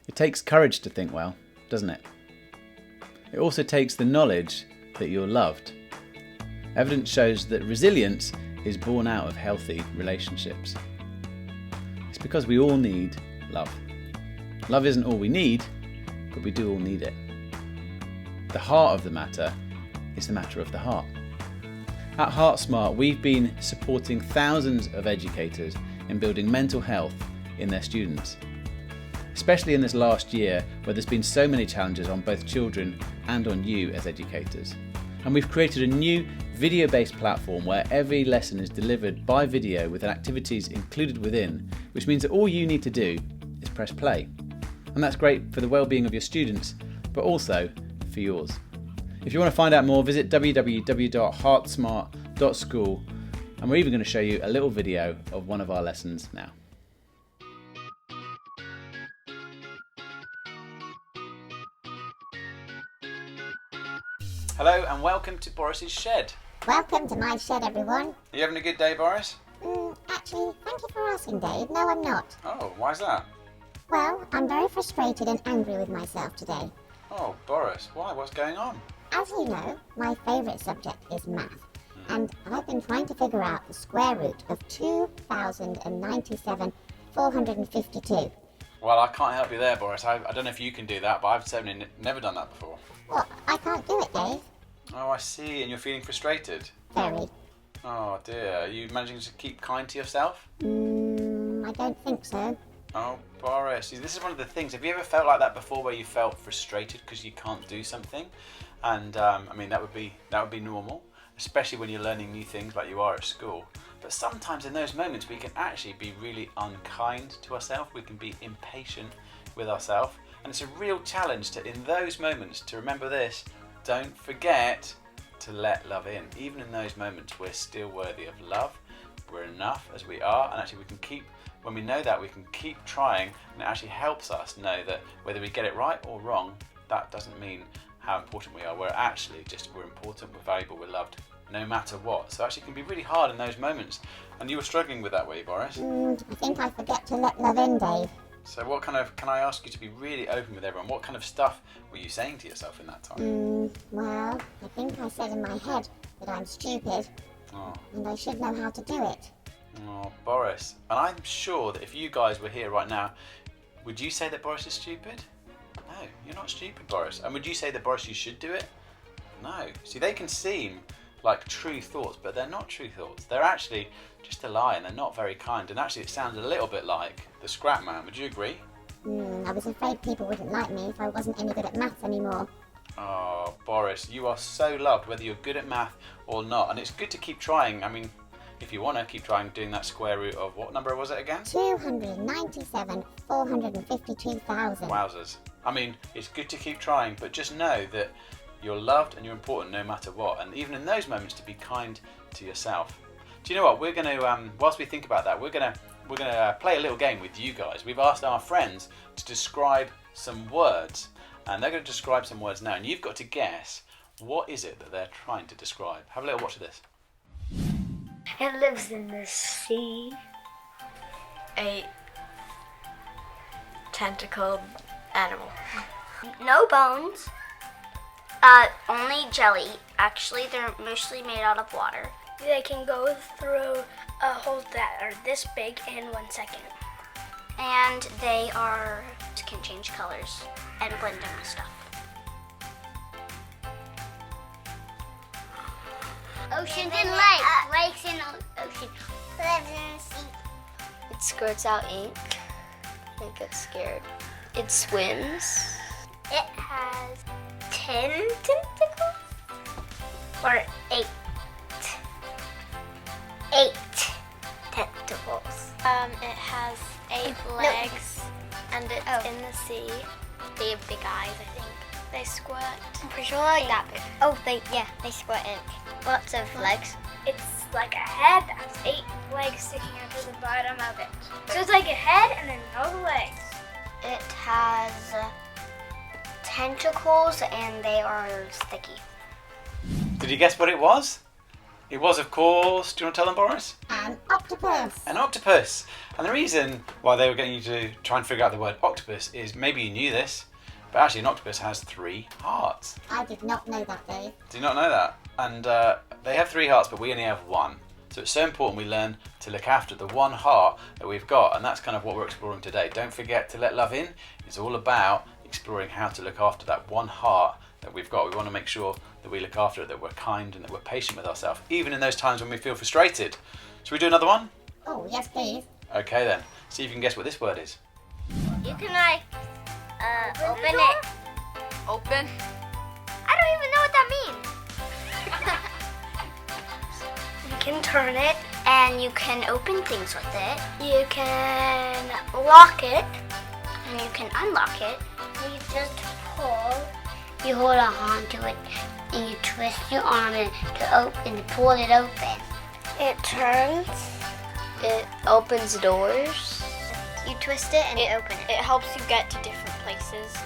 It takes courage to think well, doesn't it? It also takes the knowledge that you're loved. Evidence shows that resilience is born out of healthy relationships. It's because we all need love. Love isn't all we need, but we do all need it. The heart of the matter is the matter of the heart. At HeartSmart, we've been supporting thousands of educators in building mental health in their students, especially in this last year where there's been so many challenges on both children and on you as educators. And we've created a new video-based platform where every lesson is delivered by video with activities included within, which means that all you need to do is press play. And that's great for the well-being of your students, but also for yours. If you want to find out more, visit www.heartsmart.school, and we're even going to show you a little video of one of our lessons now. Hello and welcome to Boris's shed. Welcome to my shed, everyone. Are you having a good day, Boris? Actually, thank you for asking, Dave. No, I'm not. Oh, why's that? Well, I'm very frustrated and angry with myself today. Oh, Boris, why? What's going on? As you know, my favourite subject is math, and I've been trying to figure out the square root of 2,097,452. Well, I can't help you there, Boris. I don't know if you can do that, but I've certainly never done that before. Well, I can't do it, Dave. Oh, I see, and you're feeling frustrated? Very. Oh dear, are you managing to keep kind to yourself? I don't think so. Oh, Boris, see, this is one of the things. Have you ever felt like that before, where you felt frustrated because you can't do something? And I mean, that would be normal, especially when you're learning new things like you are at school. But sometimes in those moments, we can actually be really unkind to ourselves. We can be impatient with ourselves, and it's a real challenge to, in those moments, to remember this: don't forget to let love in. Even in those moments, we're still worthy of love. We're enough as we are, and actually we can keep. When we know that, we can keep trying, and it actually helps us know that whether we get it right or wrong, that doesn't mean how important we are. We're important, we're valuable, we're loved, no matter what. So actually it can be really hard in those moments. And you were struggling with that, were you, Boris? I think I forget to let love in, Dave. So what kind of, can I ask you to be really open with everyone, what kind of stuff were you saying to yourself in that time? Well, I think I said in my head that I'm stupid, and I should know how to do it. Oh, Boris. And I'm sure that if you guys were here right now, would you say that Boris is stupid? No, you're not stupid, Boris. And would you say that, Boris, you should do it? No. See, they can seem like true thoughts, but they're not true thoughts. They're actually just a lie, and they're not very kind. And actually, it sounds a little bit like the Scrap Man. Would you agree? I was afraid people wouldn't like me if I wasn't any good at maths anymore. Oh, Boris, you are so loved, whether you're good at math or not. And it's good to keep trying. I mean, if you want to keep trying doing that square root of, what number was it again? 297,452,000. Wowzers. I mean, it's good to keep trying, but just know that you're loved and you're important no matter what. And even in those moments, to be kind to yourself. Do you know what? We're going to, whilst we think about that, we're going to play a little game with you guys. We've asked our friends to describe some words, and they're going to describe some words now. And you've got to guess, what is it that they're trying to describe? Have a little watch of this. It lives in the sea. A tentacled animal. No bones. Only jelly. Actually, they're mostly made out of water. They can go through holes that are this big in 1 second. And they can change colors and blend in with stuff. Oceans and lakes. Lakes in the ocean. Lives in the sea. It squirts out ink. It gets scared. It swims. It has 10 tentacles? Or 8? 8 tentacles. It has 8 legs, and it's in the sea. They have big eyes, I think. They squirt. I'm pretty sure like that big. Oh, they squirt ink. Lots of legs. It's like a head that has 8 legs sticking out to the bottom of it. So it's like a head and then no legs. It has tentacles and they are sticky. Did you guess what it was? It was, of course, do you want to tell them, Boris? An octopus. An octopus. And the reason why they were getting you to try and figure out the word octopus is maybe you knew this, but actually an octopus has 3 hearts. I did not know that, Dave. Did you not know that? And they have 3 hearts, but we only have 1. So it's so important we learn to look after the 1 heart that we've got, and that's kind of what we're exploring today. Don't forget to let love in. It's all about exploring how to look after that 1 heart that we've got. We want to make sure that we look after it, that we're kind and that we're patient with ourselves, even in those times when we feel frustrated. Should we do another one? Oh, yes, please. Okay then. See if you can guess what this word is. You can like open it. Open. I don't even know what that means. You can turn it and you can open things with it. You can lock it and you can unlock it. You just pull. You hold on to it and you twist your arm to pull it open. It turns. It opens doors. You twist it and you open it. It helps you get to different places.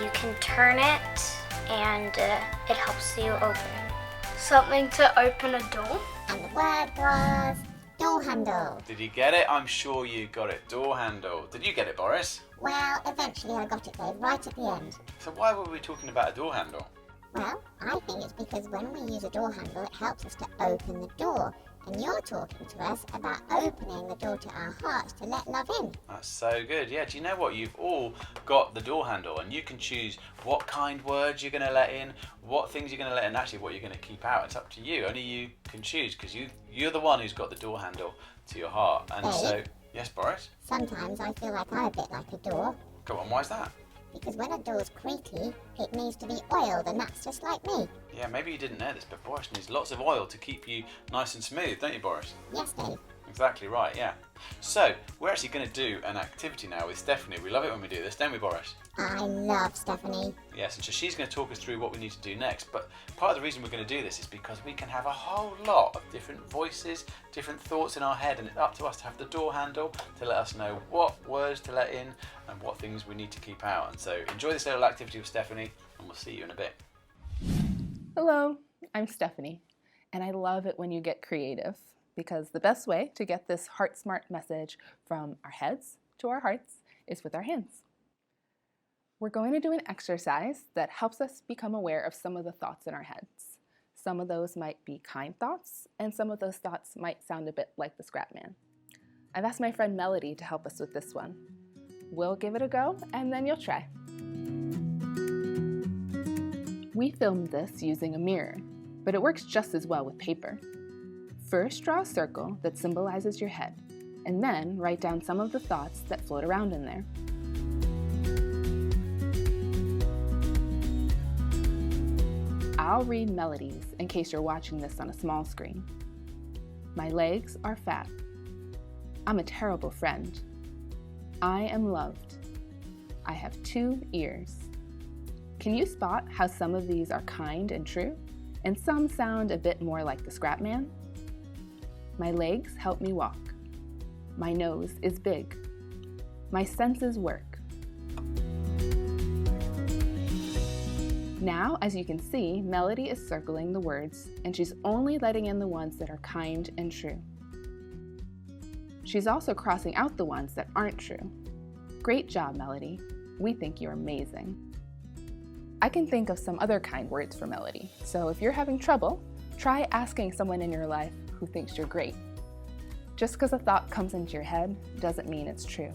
You can turn it and it helps you open. Something to open a door. And the word was door handle. Did you get it? I'm sure you got it. Door handle. Did you get it, Boris? Well, eventually I got it, Dave, right at the end. So why were we talking about a door handle? Well, I think it's because when we use a door handle, it helps us to open the door. And you're talking to us about opening the door to our hearts to let love in. That's so good. Yeah, do you know what? You've all got the door handle and you can choose what kind words you're going to let in, what things you're going to let in, actually what you're going to keep out. It's up to you. Only you can choose because you're the one who's got the door handle to your heart. And so, yes, Boris? Sometimes I feel like I'm a bit like a door. Go on, why is that? Because when a door's creaky, it needs to be oiled, and that's just like me. Yeah, maybe you didn't know this, but Boris needs lots of oil to keep you nice and smooth, don't you, Boris? Yes, Dave. Exactly right, yeah. So, we're actually going to do an activity now with Stephanie. We love it when we do this, don't we, Boris? I love Stephanie. Yes, and so she's going to talk us through what we need to do next. But part of the reason we're going to do this is because we can have a whole lot of different voices, different thoughts in our head, and it's up to us to have the door handle to let us know what words to let in and what things we need to keep out. And so enjoy this little activity with Stephanie, and we'll see you in a bit. Hello, I'm Stephanie, and I love it when you get creative because the best way to get this HeartSmart message from our heads to our hearts is with our hands. We're going to do an exercise that helps us become aware of some of the thoughts in our heads. Some of those might be kind thoughts, and some of those thoughts might sound a bit like the Scrap Man. I've asked my friend Melody to help us with this one. We'll give it a go, and then you'll try. We filmed this using a mirror, but it works just as well with paper. First, draw a circle that symbolizes your head, and then write down some of the thoughts that float around in there. I'll read Melody's in case you're watching this on a small screen. My legs are fat. I'm a terrible friend. I am loved. I have 2 ears. Can you spot how some of these are kind and true, and some sound a bit more like the Scrap Man? My legs help me walk. My nose is big. My senses work. Now, as you can see, Melody is circling the words, and she's only letting in the ones that are kind and true. She's also crossing out the ones that aren't true. Great job, Melody. We think you're amazing. I can think of some other kind words for Melody, so if you're having trouble, try asking someone in your life who thinks you're great. Just because a thought comes into your head doesn't mean it's true,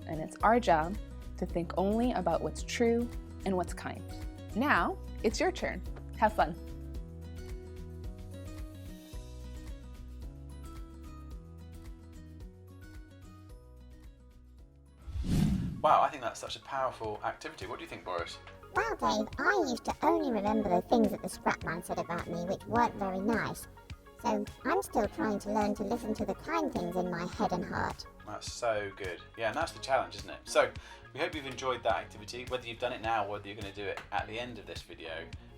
and it's our job to think only about what's true and what's kind. Now, it's your turn. Have fun. Wow, I think that's such a powerful activity. What do you think, Boris? Well, Dave, I used to only remember the things that the Scrap Man said about me, which weren't very nice. So I'm still trying to learn to listen to the kind things in my head and heart. That's so good. Yeah, and that's the challenge, isn't it? So, we hope you've enjoyed that activity. Whether you've done it now or whether you're going to do it at the end of this video,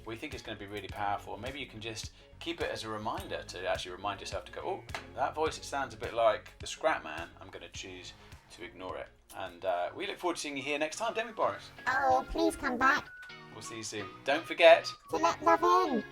we think it's going to be really powerful. Maybe you can just keep it as a reminder to actually remind yourself to go, oh, that voice, it sounds a bit like the Scrap Man. I'm going to choose to ignore it. And we look forward to seeing you here next time, don't we, Boris? Oh, please come back We'll see you soon. Don't forget to let love in.